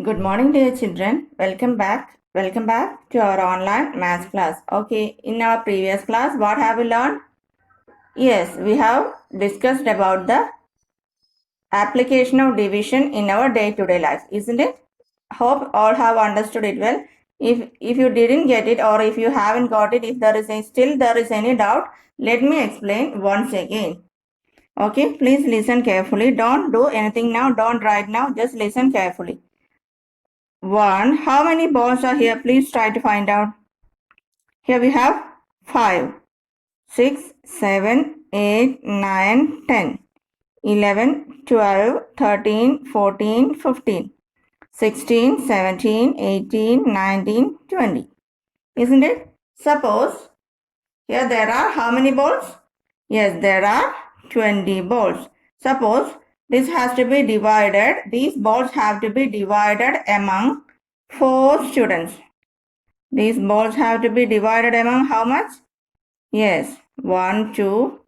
Good morning, dear children. Welcome back. Welcome back to our online maths class. Okay, in our previous class, what have we learned? Yes, we have discussed about the application of division in our day-to-day life, isn't it? Hope all have understood it well. If you didn't get it or if you haven't got it, if there is any doubt, let me explain once again. Okay, please listen carefully. Don't do anything now. Don't write now. Just listen carefully. 1. How many balls are here? Please try to find out. Here we have 5, 6, 7, 8, 9, 10, 11, 12, 13, 14, 15, 16, 17, 18, 19, 20. Isn't it? Suppose here there are how many balls? Yes, there are 20 balls. Suppose this has to be divided. These balls have to be divided among 4 students. These balls have to be divided among how much? Yes, 1, 2,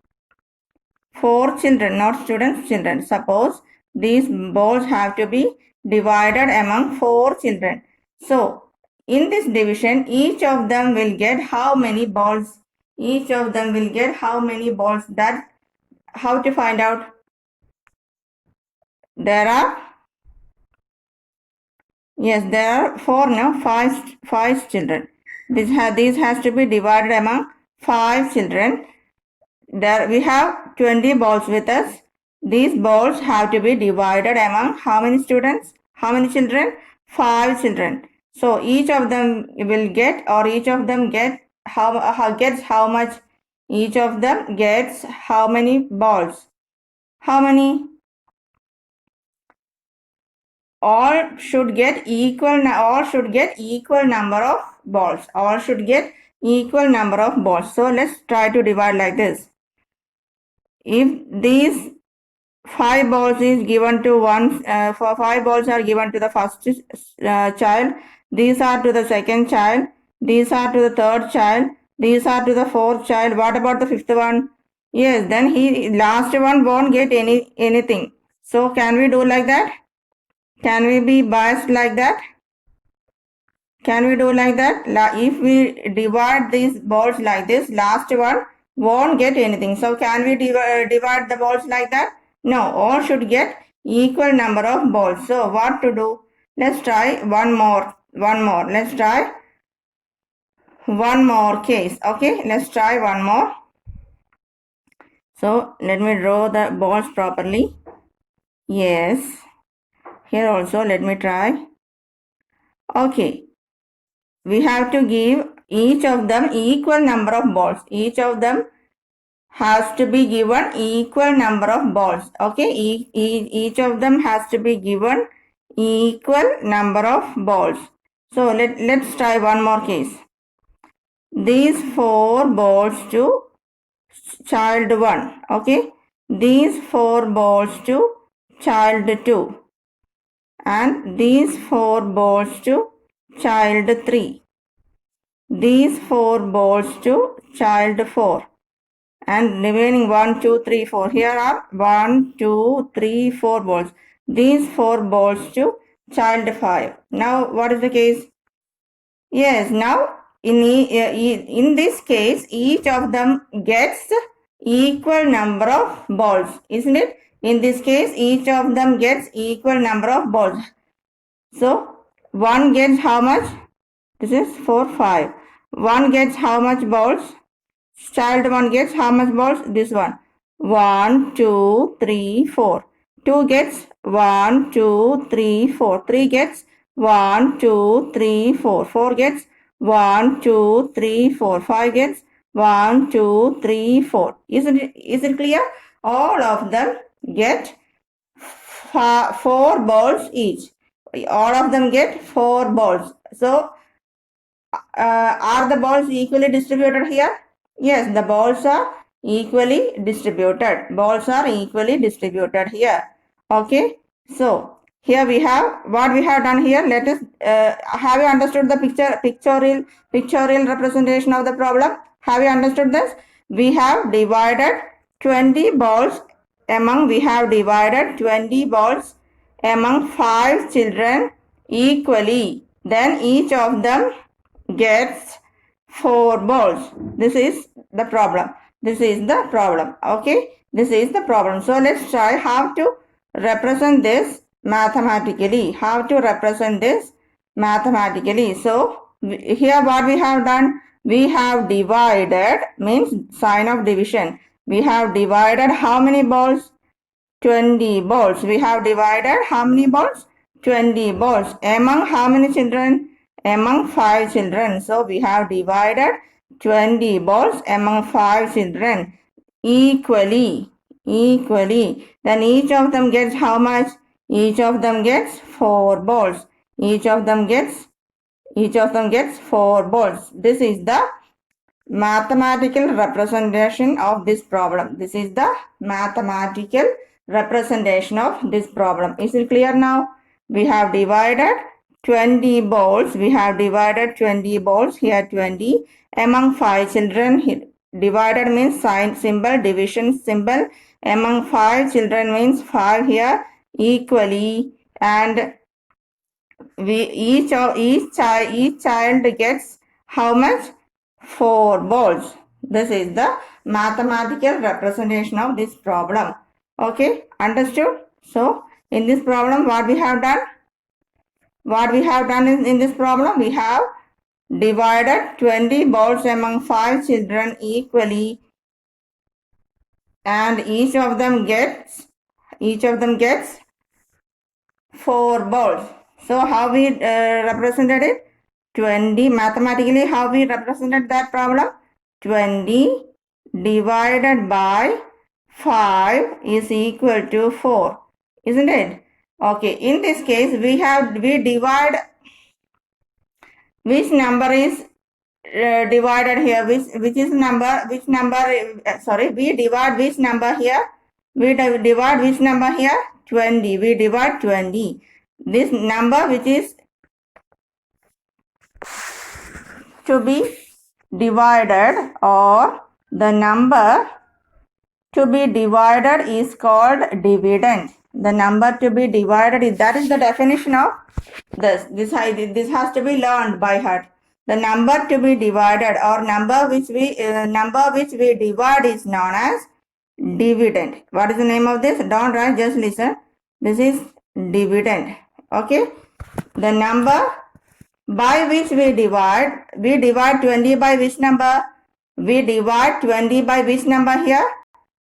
4 children, not students, children. Suppose these balls have to be divided among 4 children. So, in this division, each of them will get how many balls? Each of them will get how many balls? That how to find out? There are, yes, there are 4, no, 5 children. These has to be divided among 5 children. There we have 20 balls with us. These balls have to be divided among how many students? How many children? 5 children. So each of them will get, or each of them gets how much? Each of them gets how many balls? How many? All should get equal number of balls. All should get equal number of balls. So let's try to divide like this. If these 5 balls is given to one, for 5 balls are given to the first child, these are to the second child, these are to the third child, these are to the fourth child. What about the fifth one? Yes, then last one won't get anything. So can we do like that? Can we be biased like that? Can we do like that? If we divide these balls like this, last one won't get anything. So can we divide the balls like that? No, all should get equal number of balls. So what to do? Let's try one more. Let's try one more case. Okay, let's try one more. So let me draw the balls properly. Yes. Here also let me try. Okay. We have to give each of them equal number of balls. Each of them has to be given equal number of balls. Okay, each of them has to be given equal number of balls. So let's try one more case. These 4 balls to child 1. Okay, these 4 balls to child 2. And these 4 balls to child 3. These 4 balls to child 4. And remaining 1, 2, 3, 4. Here are 1, 2, 3, 4 balls. These 4 balls to child 5. Now what is the case? Yes, now in this case, each of them gets equal number of balls, isn't it? In this case, each of them gets equal number of balls. So, 1 gets how much? This is 4, 5. 1 gets how much balls? Child 1 gets how much balls? This one. 1, 2, 3, 4. 2 gets 1, 2, 3, 4. 3 gets 1, 2, 3, 4. 4 gets 1, 2, 3, 4. 5 gets 1, 2, 3, 4. Is it clear? All of them get 4 balls each. All of them get 4 balls. So, are the balls equally distributed here? Yes, the balls are equally distributed. Balls are equally distributed here. Okay. So, here we have what we have done here. Let us have you understood the pictorial representation of the problem? Have you understood this? We have divided 20 balls among 5 children equally, then each of them gets 4 balls. This is the problem. This is the problem. Okay, this is the problem. So let's try how to represent this mathematically. How to represent this mathematically. So here what we have done, we have divided, means sign of division. We have divided how many balls? 20 balls. We have divided how many balls? 20 balls. Among how many children? Among 5 children. So we have divided 20 balls among 5 children equally. Equally. Then each of them gets how much? Each of them gets 4 balls. Each of them gets 4 balls. This is the mathematical representation of this problem. This is the mathematical representation of this problem. Is it clear now? We have divided 20 balls. We have divided 20 balls. Here 20 among 5 children. Divided means sign symbol, division symbol. Among 5 children means 5 here equally, and each child gets how much? 4 balls. This is the mathematical representation of this problem. Okay, understood? So in this problem, what we have done? What we have done in this problem, we have divided 20 balls among 5 children equally, and each of them gets 4 balls. So how we represented it? 20, mathematically how we represented that problem? 20 divided by 5 is equal to 4, isn't it? Okay, in this case we divide, which number is divided here, we divide which number here? We divide which number here? 20. We divide 20. This number which is to be divided, or the number to be divided, is called dividend. The number to be divided that is the definition of this. This has to be learned by heart. The number to be divided, or number which we divide, is known as dividend. What is the name of this? Don't write, just listen. This is dividend. Okay. The number by which we divide 20 by which number? We divide 20 by which number here?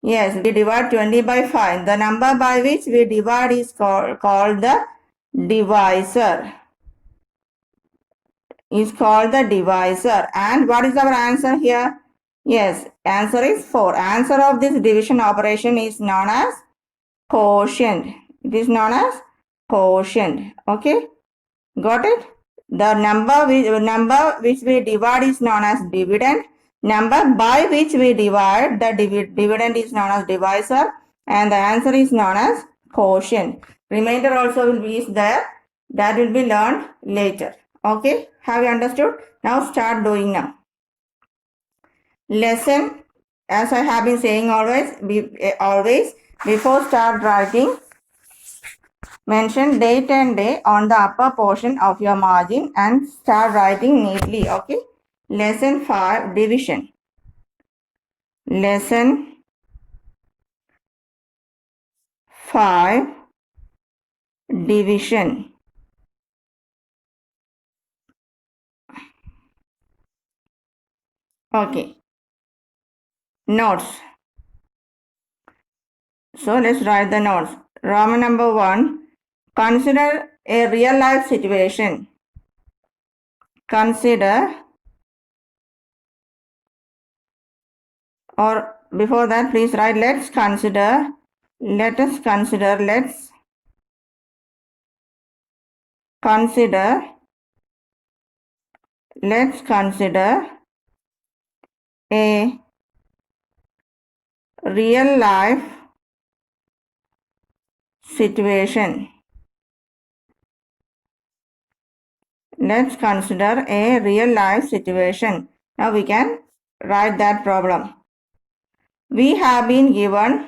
Yes, we divide 20 by 5. The number by which we divide is called the divisor. Is called the divisor. And what is our answer here? Yes, answer is 4. Answer of this division operation is known as quotient. It is known as quotient. Okay, got it? The number which we divide is known as dividend. Number by which we divide, the dividend, is known as divisor, and the answer is known as quotient. Remainder also will be there. That will be learned later. Okay, have you understood? Now start doing now. Lesson, as I have been saying always, before start writing, mention date and day on the upper portion of your margin and start writing neatly. Okay. Lesson 5, division. Lesson 5, division. Okay. Notes. So let's write the notes. Roman number 1. Consider a real life situation. Consider, or before that please write let us consider a real life situation. Let's consider a real life situation. Now we can write that problem. We have been given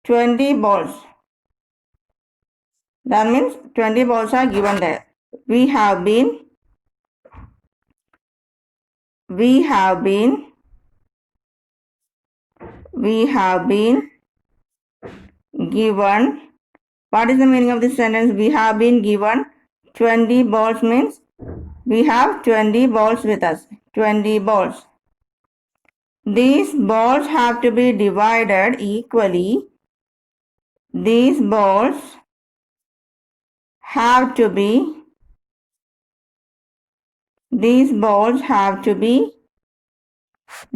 20 balls. That means 20 balls are given there. We have been given. What is the meaning of this sentence? We have been given 20 balls means we have 20 balls with us. 20 balls. These balls have to be divided equally. These balls have to be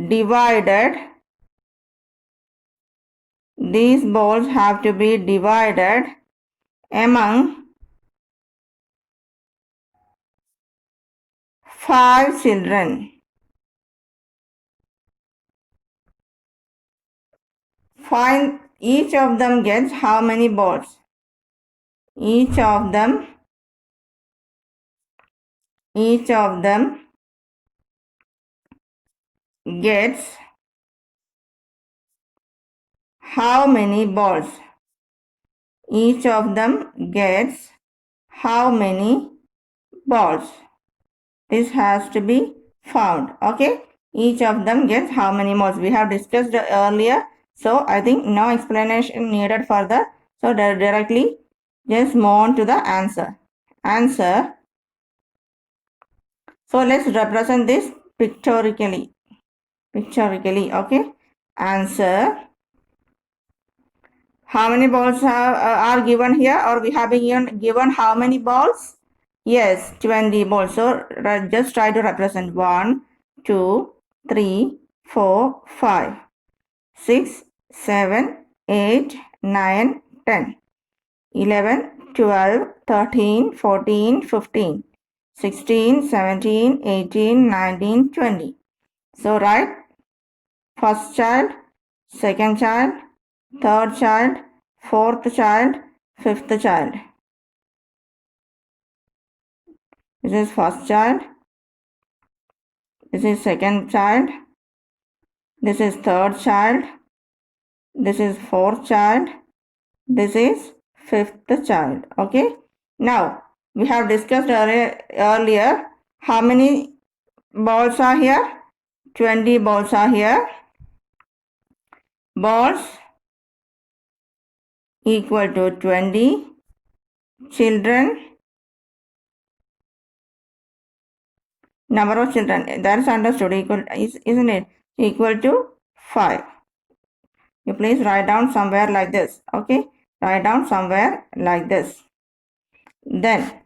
divided. These balls have to be divided among 5 children. Find each of them gets how many balls? Each of them gets how many balls? Each of them gets how many balls? This has to be found. Okay. Each of them gets how many balls? We have discussed earlier. So I think no explanation needed further. So directly just move on to the answer. Answer. So let's represent this pictorially. Okay. Answer. How many balls are given here, or we have been given how many balls? Yes, 20 balls. So just try to represent 1, 2, 3, 4, 5, 6, 7, 8, 9, 10, 11, 12, 13, 14, 15, 16, 17, 18, 19, 20. So write first child, second child, third child, fourth child, fifth child. This is first child. This is second child. This is third child. This is fourth child. This is fifth child. Okay. Now we have discussed earlier how many balls are here. 20 balls are here. Balls equal to 20. Children, number of children, that is understood, equal, isn't it? Equal to 5. You please write down somewhere like this. Okay, write down somewhere like this. Then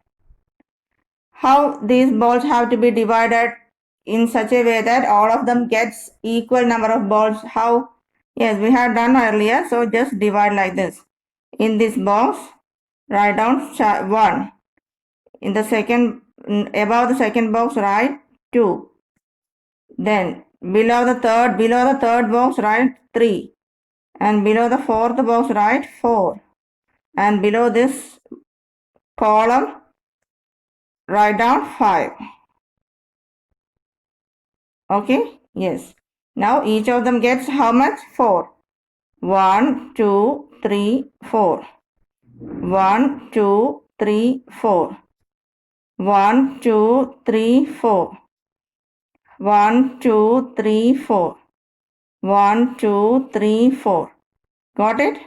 how these balls have to be divided in such a way that all of them gets equal number of balls? How? Yes, we have done earlier. So just divide like this. In this box, write down 1. In the second, above the second box, write 2. Then below the third box, write 3. And below the fourth box, write 4. And below this column, write down 5. Okay? Yes. Now each of them gets how much? 4. 1, 2, 3, 4. 1, 2, 3, 4. 1, 2, 3, 4. 1, 2, 3, 4. 1, 2, 3, 4. Got it?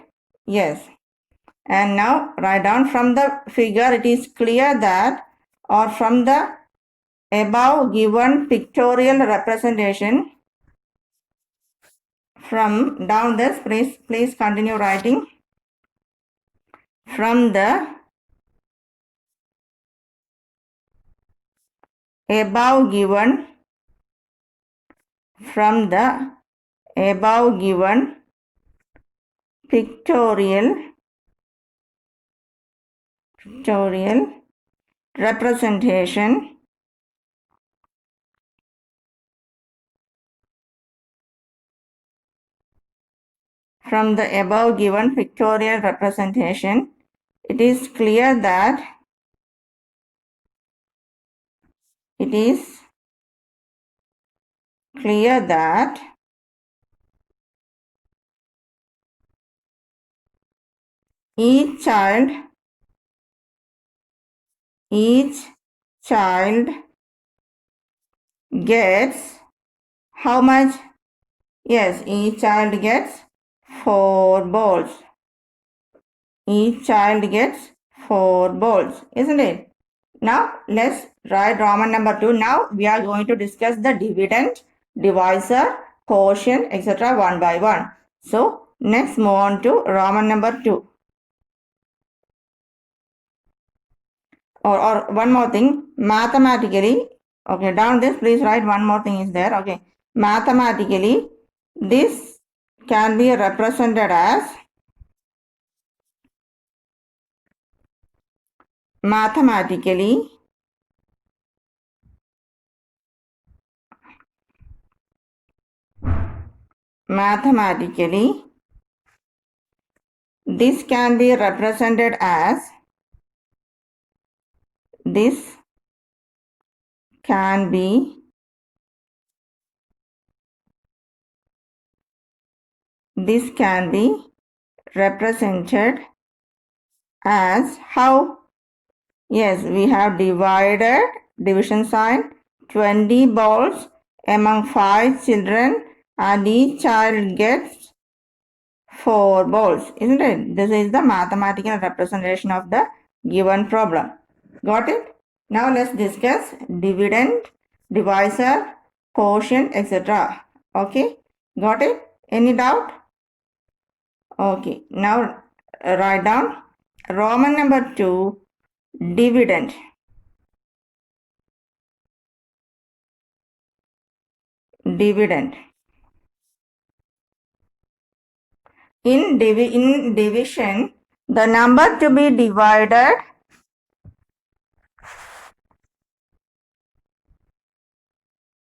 Yes. And now write down from the figure, it is clear that, or from the above given pictorial representation, from down this, please continue writing. From the above given pictorial representation, from the above given pictorial representation, it is clear that each child each child gets how much? Yes, each child gets 4 balls. Each child gets 4 balls, isn't it? Now let's write Roman number 2. Now we are going to discuss the dividend, divisor, quotient, etc. one by one. So next move on to Roman number 2. Or one more thing, mathematically, okay, down this please write one more thing is there, okay. Mathematically, this can be represented as mathematically this can be represented as this can be represented as how? Yes, we have divided, division sign, 20 balls among 5 children and each child gets 4 balls, isn't it? This is the mathematical representation of the given problem. Got it? Now let's discuss dividend, divisor, quotient, etc. Okay? Got it? Any doubt? Okay. Now write down Roman number 2, dividend. Dividend. In division, the number to be divided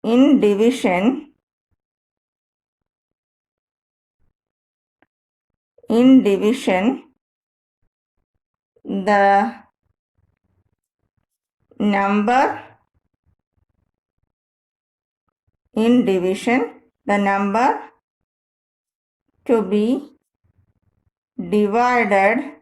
in division, the number in division, the number to be divided.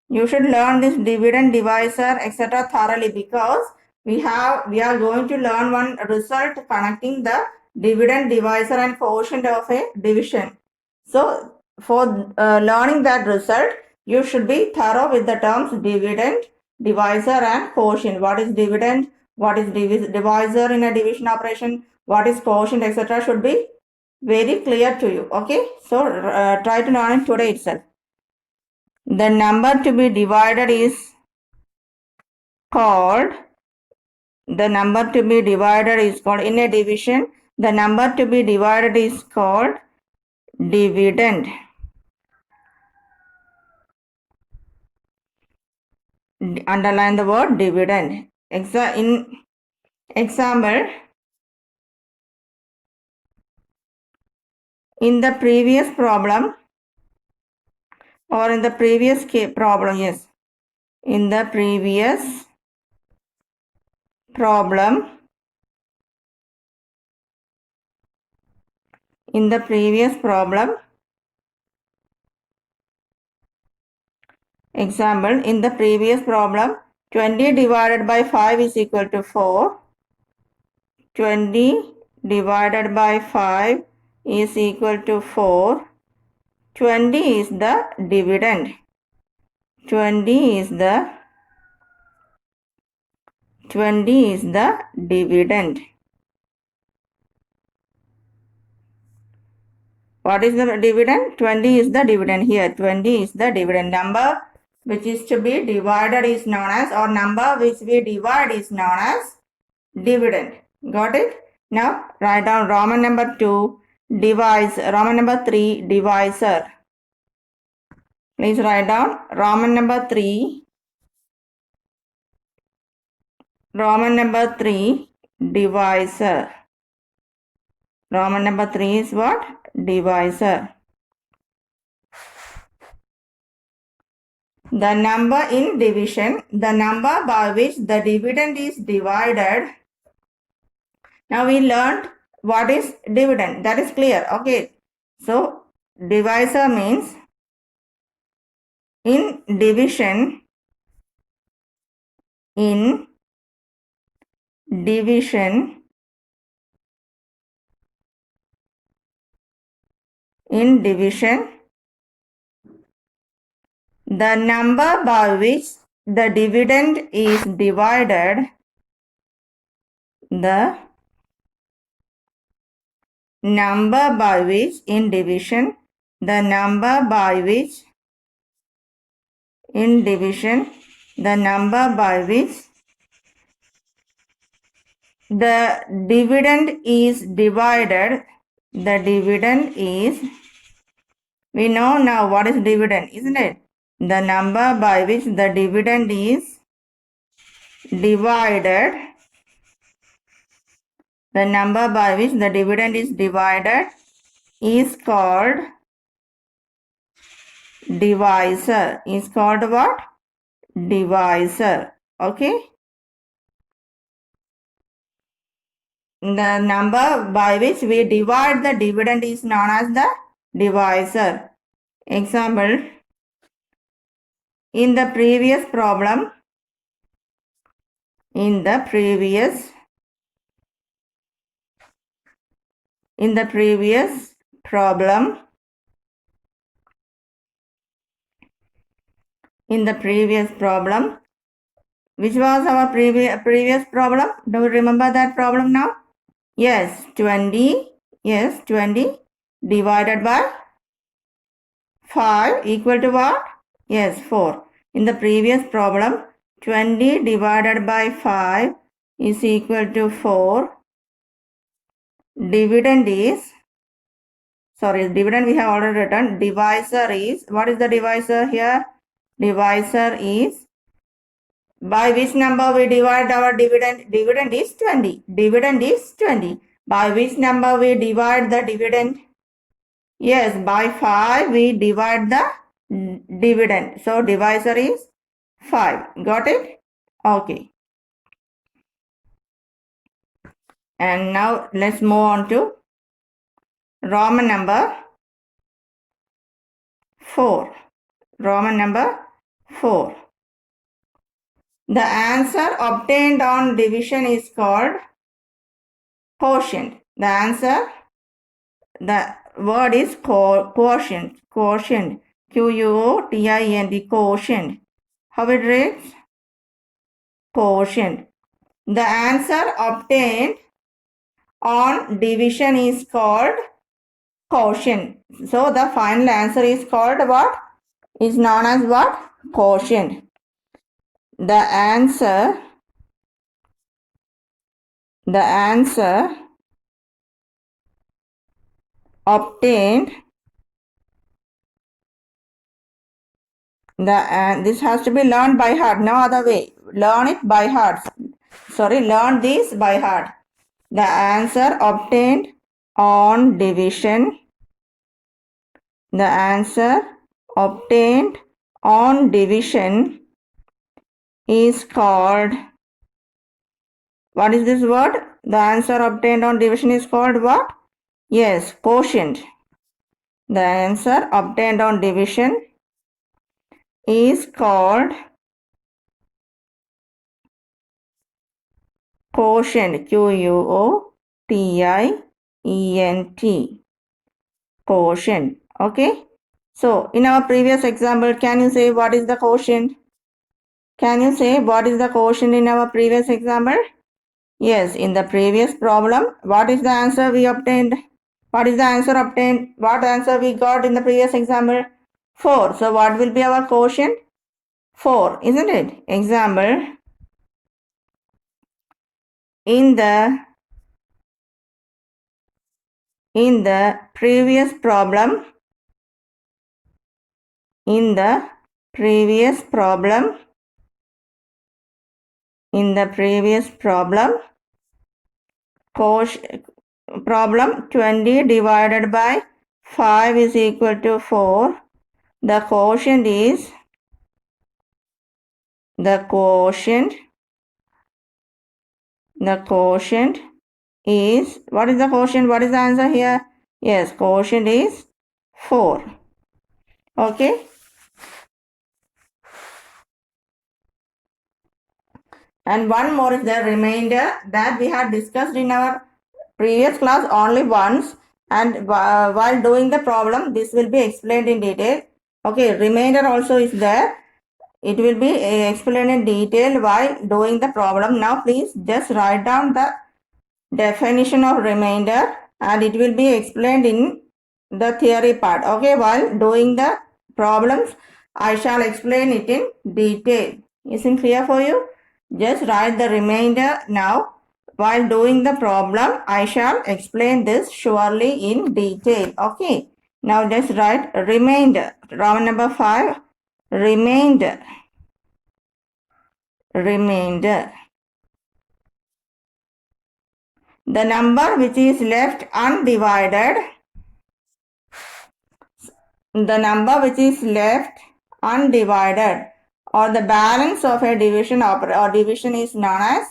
You should learn this dividend, divisor, etc. thoroughly because we are going to learn one result connecting the dividend, divisor and quotient of a division. So for learning that result, you should be thorough with the terms dividend, divisor and quotient. What is dividend? What is divisor in a division operation? What is quotient, etc. should be very clear to you. Okay, so try to learn it today itself. The number to be divided is called, in a division, the number to be divided is called dividend. Underline the word dividend. In example, in the previous problem or in the previous problem, yes, in the previous problem, example, in the previous problem, 20 divided by 5 is equal to 4. 20 divided by 5 is equal to 4. 20 is the dividend. 20 is the dividend. What is the dividend? 20 is the dividend here. 20 is the dividend. Number which is to be divided is known as, or number which we divide is known as dividend. Got it? Now write down Roman number 2, Roman number 3, divisor. Please write down Roman number 3, divisor. Roman number 3 is what? Divisor. The number in division, the number by which the dividend is divided. Now we learned what is dividend. That is clear. Okay. So divisor means in division, in division, the number by which the dividend is divided, the number by which in division, the number by which in division, the number by which the dividend is divided, the dividend is, we know now what is dividend, isn't it? The number by which the dividend is divided, the number by which the dividend is divided is called divisor. Is called what? Divisor. Okay. The number by which we divide the dividend is known as the divisor. Example, in the previous problem, in the previous problem, which was our previous problem? Do you remember that problem now? Yes, 20 divided by 5 equal to what? Yes, 4. In the previous problem, 20 divided by 5 is equal to 4. Dividend is, dividend we have already written. Divisor is, what is the divisor here? Divisor is, by which number we divide our dividend? Dividend is 20. Dividend is 20. By which number we divide the dividend? Yes, by 5 we divide the dividend. So divisor is 5. Got it? Okay. And now let's move on to Roman number 4. Roman number 4. The answer obtained on division is called quotient. The answer, the word is quotient. Quotient. Quotient. Quotient. How it reads? Quotient. The answer obtained on division is called quotient. So the final answer is called what? Is known as what? Quotient. The answer obtained, this has to be learned by heart, no other way. Learn it by heart. Learn this by heart. The answer obtained on division, the answer obtained on division is called, what is this word? The answer obtained on division is called what? Yes, quotient. The answer obtained on division is called quotient. Quotient. Quotient. Okay. So in our previous example, can you say what is the quotient? Can you say what is the quotient in our previous example? Yes, in the previous problem, what is the answer we obtained? What is the answer obtained? What answer we got in the previous example? 4. So what will be our quotient? 4, isn't it? Example, in the previous problem, problem 20 divided by 5 is equal to 4. The quotient is, is, what is the quotient? What is the answer here? Yes, quotient is 4. Okay. And one more is the remainder that we had discussed in our previous class only once, and while doing the problem this will be explained in detail. Okay, remainder also is there. It will be explained in detail while doing the problem. Now please just write down the definition of remainder and it will be explained in the theory part. Okay, while doing the problems I shall explain it in detail. Isn't clear for you? Just write the remainder now. While doing the problem I shall explain this surely in detail. Okay, now just write remainder. Round number 5, remainder. Remainder. The number which is left undivided, the number which is left undivided or the balance of a division or division is known as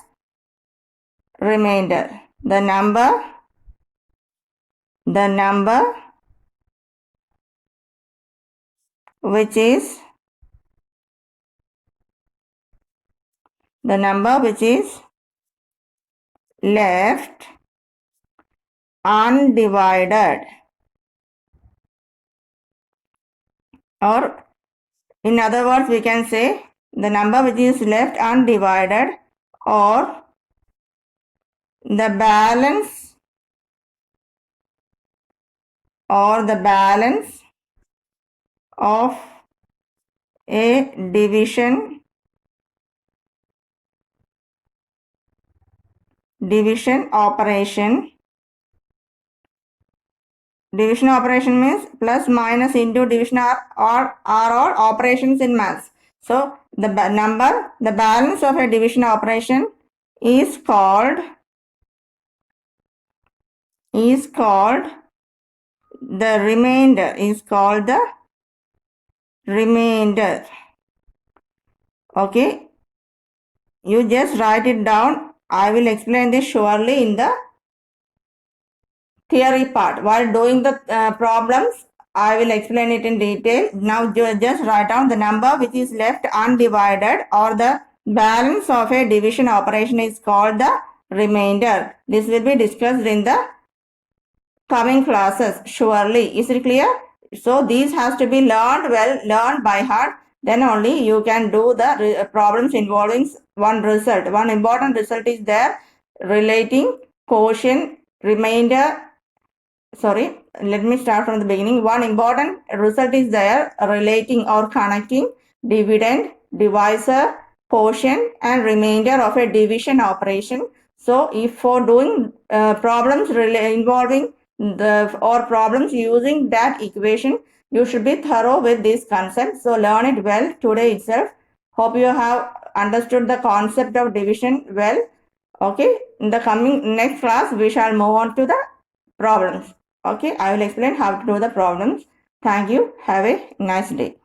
remainder. The number which is left undivided, or in other words we can say the number which is left undivided or the balance of a division operation. Division operation means plus, minus, into. Division are all operations in maths. So the balance of a division operation is called the remainder. Okay, you just write it down. I will explain this surely in the theory part. While doing the problems I will explain it in detail. Now just write down the number which is left undivided or the balance of a division operation is called the remainder. This will be discussed in the coming classes surely. Is it clear? So these has to be learned by heart. Then only you can do the problems involving one result. One important result is there, relating quotient, remainder. Sorry, let me start from the beginning. One important result is there, relating or connecting dividend, divisor, quotient and remainder of a division operation. So if for doing problems involving problems using that equation, you should be thorough with this concept. So learn it well today itself. Hope you have understood the concept of division well. Okay, in the coming next class we shall move on to the problems. Okay, I will explain how to do the problems. Thank you. Have a nice day.